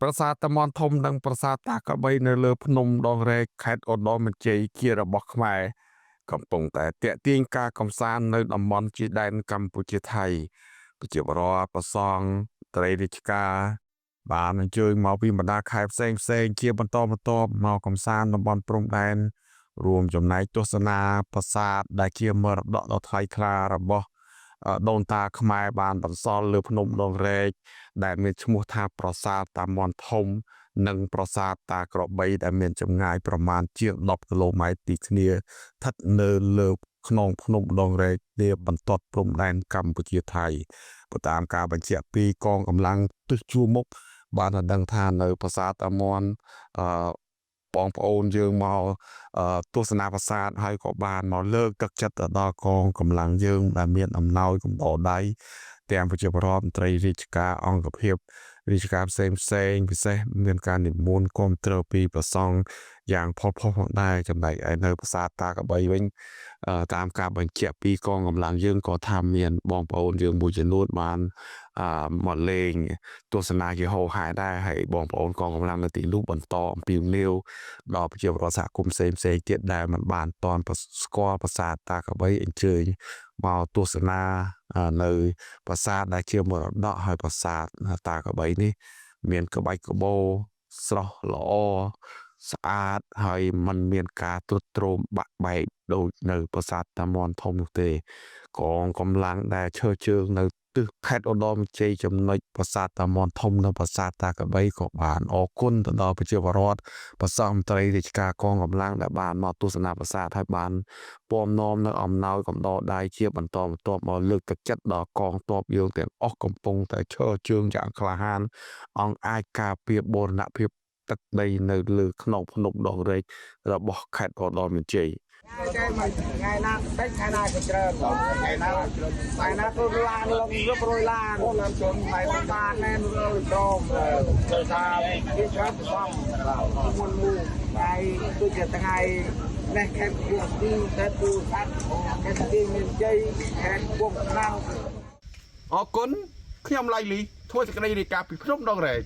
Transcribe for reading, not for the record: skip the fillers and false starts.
ប្រាសាទតាមាន់ធំនិងប្រាសាទតាកបីនៅលើភ្នំដងរែកខេត្តឧត្តរមានជ័យជារបស់ខ្មែរកំពុងតែទាក់ទាញការកំសាន្តនៅតំបន់ជាដែនកម្ពុជាថៃប្រជាពលរដ្ឋប្រសង់ត្រីរាជការបានអញ្ជើញមកពីបណ្ដាខេត្តផ្សេងជាបន្តបន្ទាប់មកកំសាន្តតំបន់ព្រំដែនរួមចំណែកទស្សនាប្រាសាទដែលជាមរតកដ៏ថ្លៃថ្លារបស់ដូនតាខ្មែរបានបន្សល់លើភ្នំដងរែកដែលមានឈ្មោះថាប្រាសាទតាមាន់ធំនិងប្រាសាទតាក្របីដែលមានចម្ងាយប្រមាណជាង10គីឡូម៉ែត្រពីគ្នាស្ថិតនៅលើខ្នងភ្នំដងរែកនាបន្ទាត់ព្រំដែនកម្ពុជាថៃតាមការបញ្ជាក់ពីកងកម្លាំងទិសជួរមុខបានដឹងថានៅប្រាសាទតាមាន់បងប្អូនយើងមកទស្សនាប្រាសាទហើយក៏បានមកលើកទឹកចិត្តទៅដល់កងកម្លាំងយើងដែលមានអំណោយកំដរដៃទាំងប្រជាពលរដ្ឋមន្ត្រីរាជការអង្គភាពរាជការផ្សេងពិសេសមានការនិមន្តគាំទ្រពីប្រសង់យ៉ាងផុសផងដែរចំណែកឯនៅប្រាសាទតាកបីវិញតាមការបញ្ជាក់ពីកងកម្លាំងយើងក៏ថាមានបងប្អូនយើងមួយចំនួនបានមកលេងទស្សនាជាហោហែដែរហើយបងប្អូនកងកម្លាំងនៅទីនោះបន្តអំពាវនាវដល់ប្រជាពលរដ្ឋសហគមន៍ផ្សេងទៀតដែលមិនបានតន់ស្គាល់ប្រាសាទតាកបីអញ្ជើញមកទស្សនានៅប្រាសាទដែលជាមរតកហើយប្រាសាទតាកបីនេះមានក្បាច់ក្បូរស្រស់ល្អស្អាតហើយมันមានការទ្រុឌទ្រោមបាក់បែកដូចនៅប្រាសាទតាមាន់ធំនោះទេកងកម្លាំងដែលឈរជើងនៅទិសខេត្តឧត្តរមានជ័យចំណុចប្រាសាទតាមាន់ធំនិងប្រាសាទតាកបីក៏បានអរគុណទៅដល់ប្រជាពលរដ្ឋប្រសង់មន្ត្រីរាជការកងកម្លាំងដែលបានមកទស្សនាប្រាសាទហើយបានពំនាំនៅអំណោយកំដរដៃជាបន្តបន្ទាប់មកលើកទឹកចិត្តដល់កងទ័ពយើងទាំងអស់កំពុងតែឈរជើងយ៉ាងក្លាហានអង្គអាចការពារបូរណភាពទឹកដីនៅលើខ្នងភ្នំដងរែករបស់ខេត្តឧត្តរមានជ័យngày nào đấy ngày nào cũng chờ ngày nào tôi lan lông giúp rồi lan chốn mày ba nên rồi trộm chơi sao đi chớp xong muôn mù ngày tôi chỉ từng ngày này khen việc đi khen tu sát khen đi miền tây khen buông năng អរគុណខ្ញុំឡៃលីធ្វើសេចក្តីរាយការណ៍ពីភ្នំដងរែក